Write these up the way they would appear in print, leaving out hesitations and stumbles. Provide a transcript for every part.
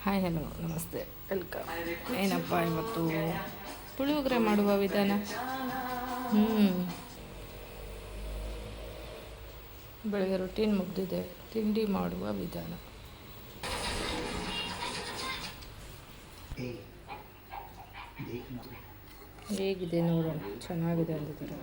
Hi hello ನಮಸ್ತೆ welcome. ಏನಪ್ಪ ಇವತ್ತು ಪುಳಿಯೋಗರೆ ಮಾಡುವ ವಿಧಾನ. ಬೆಳಗ್ಗೆ ರೊಟೀನ್ ಮುಗ್ದಿದೆ. ತಿಂಡಿ ಮಾಡುವ ವಿಧಾನ. ಹೇಗಿದೆ ನೋಡೋಣ. ಚೆನ್ನಾಗಿದೆ ಅಂದಿದ್ದಾರೆ.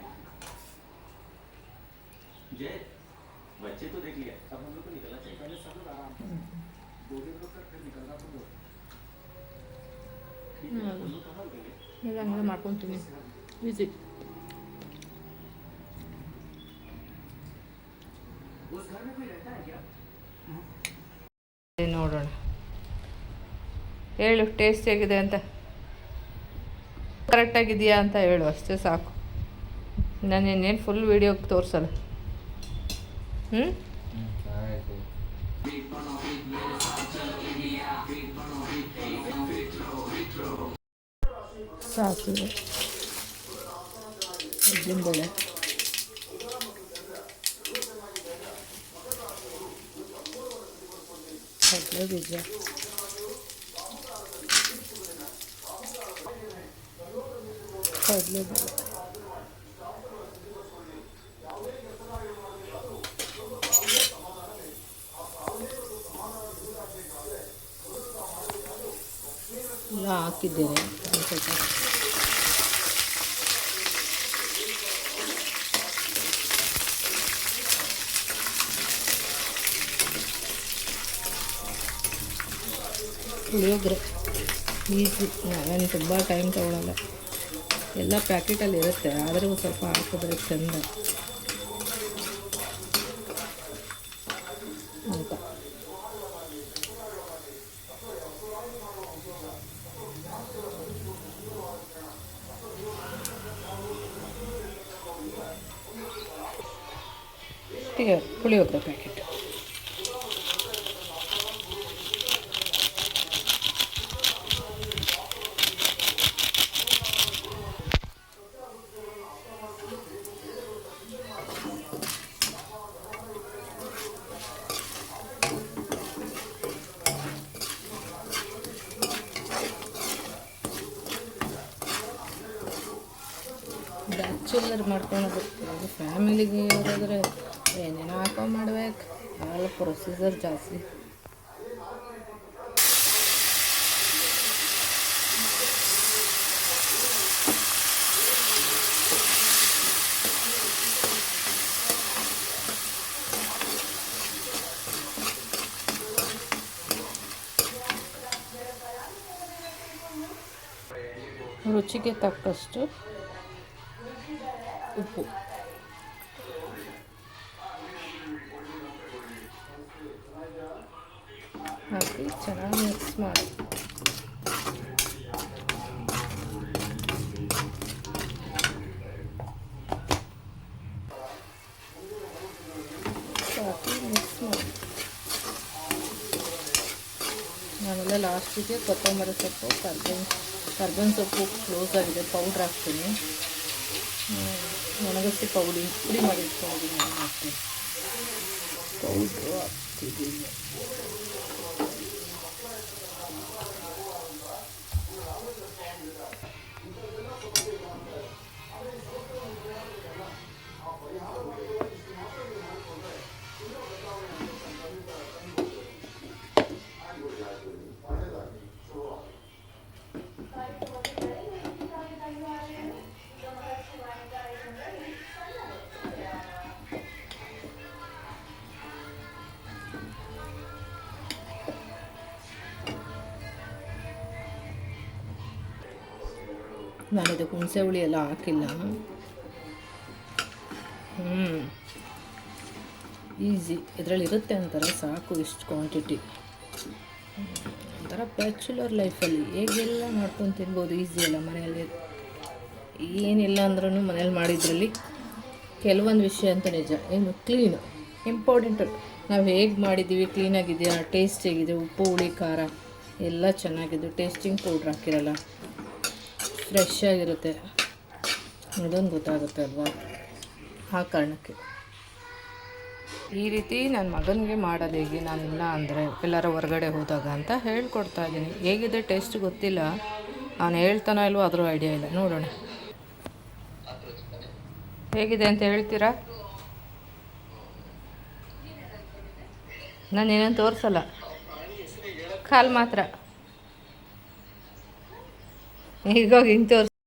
ಇಲ್ಲ ಹಂಗೆ ಮಾಡ್ಕೊತೀನಿ. ಈಸಿ. ನೋಡೋಣ. ಹೇಳು ಟೇಸ್ಟ್ ಹೇಗಿದೆ ಅಂತ. ಕರೆಕ್ಟಾಗಿದೆಯಾ ಅಂತ ಹೇಳು, ಅಷ್ಟೇ ಸಾಕು. ನಾನು ಇನ್ನೇನು ಫುಲ್ ವೀಡಿಯೋಗೆ ತೋರಿಸಲ್ಲ. ಸಾಸಿವೆ, ಉದ್ದಿನಬೇಳೆ, ಕಡಲೆ ಬೀಜ, ಕಡಲೆಬೇಳೆ, ಎಲ್ಲ ಹಾಕಿದ್ದೇನೆ. ಪುಳಿಯೋಗರೆ ಈಸಿ, ನಾವೇನು ತುಂಬ ಟೈಮ್ ತೊಗೊಳಲ್ಲ. ಎಲ್ಲ ಪ್ಯಾಕೆಟಲ್ಲಿ ಇರುತ್ತೆ, ಆದರೂ ಸ್ವಲ್ಪ ಹಾಕಿದ್ರೆ ಚೆಂದ ಅಂತ. ಪುಳಿಯೋಗರೆ ಪ್ಯಾಕೆಟ್. ಬ್ಯಾಚುಲರ್ ಮಾಡ್ಕೊಳೋದು. ಫ್ಯಾಮಿಲಿಗೆ ಇರೋದ್ರೆ ಏನೇನೋ ಹಾಕೊಂಡು ಮಾಡ್ಬೇಕು, ಅವೆಲ್ಲ ಪ್ರೊಸೀಜರ್ ಜಾಸ್ತಿ. ರುಚಿಗೆ ತಕ್ಕಷ್ಟು ಉಪ್ಪು, ಹಾಕಿ ಚೆನ್ನಾಗಿ ಮಿಕ್ಸ್ ಮಾಡಿ ಮಿಕ್ಸ್ ಮಾಡಿ ಆಮೇಲೆ ಲಾಸ್ಟಿಗೆ ಕೊತ್ತಂಬರಿ ಸೊಪ್ಪು, ಕರ್ಬೇವಿನ ಸೊಪ್ಪು ಕ್ಲೋಸ್ ಆಗಿದೆ, ಪೌಡ್ರ್ ಹಾಕ್ತೀನಿ. ಒಣಗಿಸಿ ಪುಡಿ ಮಾಡಿ ಇಟ್ಕೊಂಡಿದ್ದೀನಿ. ಹಾಕ್ತೀನಿ, ಪೌಡ್ರು ಹಾಕ್ತಿದ್ದೀನಿ. ನಾನು ಇದಕ್ಕೆ ಹುಣಸೆ ಹುಳಿ ಎಲ್ಲ ಹಾಕಿಲ್ಲ. ಈಸಿ, ಇದರಲ್ಲಿ ಇರುತ್ತೆ ಅಂತಾರೆ, ಸಾಕು ಇಷ್ಟು ಕ್ವಾಂಟಿಟಿ. ಒಂಥರ ಬ್ಯಾಚುಲರ್ ಲೈಫಲ್ಲಿ ಹೇಗೆಲ್ಲ ಮಾಡ್ಕೊಂಡು ತಿನ್ಬೋದು, ಈಸಿ ಅಲ್ಲ. ಮನೆಯಲ್ಲಿ ಏನಿಲ್ಲ ಅಂದ್ರೂ ಮನೇಲಿ ಮಾಡಿದ್ರಲ್ಲಿ ಕೆಲವೊಂದು ವಿಷಯ ಅಂತ ನಿಜ. ಏನು ಕ್ಲೀನು ಇಂಪಾರ್ಟೆಂಟು. ನಾವು ಹೇಗೆ ಮಾಡಿದ್ದೀವಿ, ಕ್ಲೀನಾಗಿದೆಯಾ, ಟೇಸ್ಟ್ ಹೇಗಿದೆ, ಉಪ್ಪು ಹುಳಿ ಖಾರ ಎಲ್ಲ ಚೆನ್ನಾಗಿದೆ, ಟೇಸ್ಟಿಂಗ್ ಪೌಡ್ರ್ ಹಾಕಿರಲ್ಲ, ಫ್ರೆಶ್ ಆಗಿರುತ್ತೆ, ಅದೊಂದು ಗೊತ್ತಾಗುತ್ತೆ ಅಲ್ವಾ. ಆ ಕಾರಣಕ್ಕೆ ಈ ರೀತಿ ನನ್ನ ಮಗನಿಗೆ ಮಾಡೋದು ಹೇಗೆ ನಾನಿಲ್ಲ ಅಂದರೆ ಎಲ್ಲರ ಹೊರಗಡೆ ಹೋದಾಗ ಅಂತ ಹೇಳ್ಕೊಡ್ತಾ ಇದ್ದೀನಿ. ಹೇಗಿದೆ ಟೇಸ್ಟ್ ಗೊತ್ತಿಲ್ಲ, ನಾನು ಹೇಳ್ತಾನೋ ಇಲ್ವೋ ಅದ್ರ ಐಡಿಯಾ ಇಲ್ಲ. ನೋಡೋಣ ಹೇಗಿದೆ ಅಂತ ಹೇಳ್ತೀರಾ? ನಾನು ಏನೇನು ತೋರಿಸಲ್ಲ, ಕಾಲು ಮಾತ್ರ. ಈಗ ಹಿಂಗೆ ತೋರಿಸ್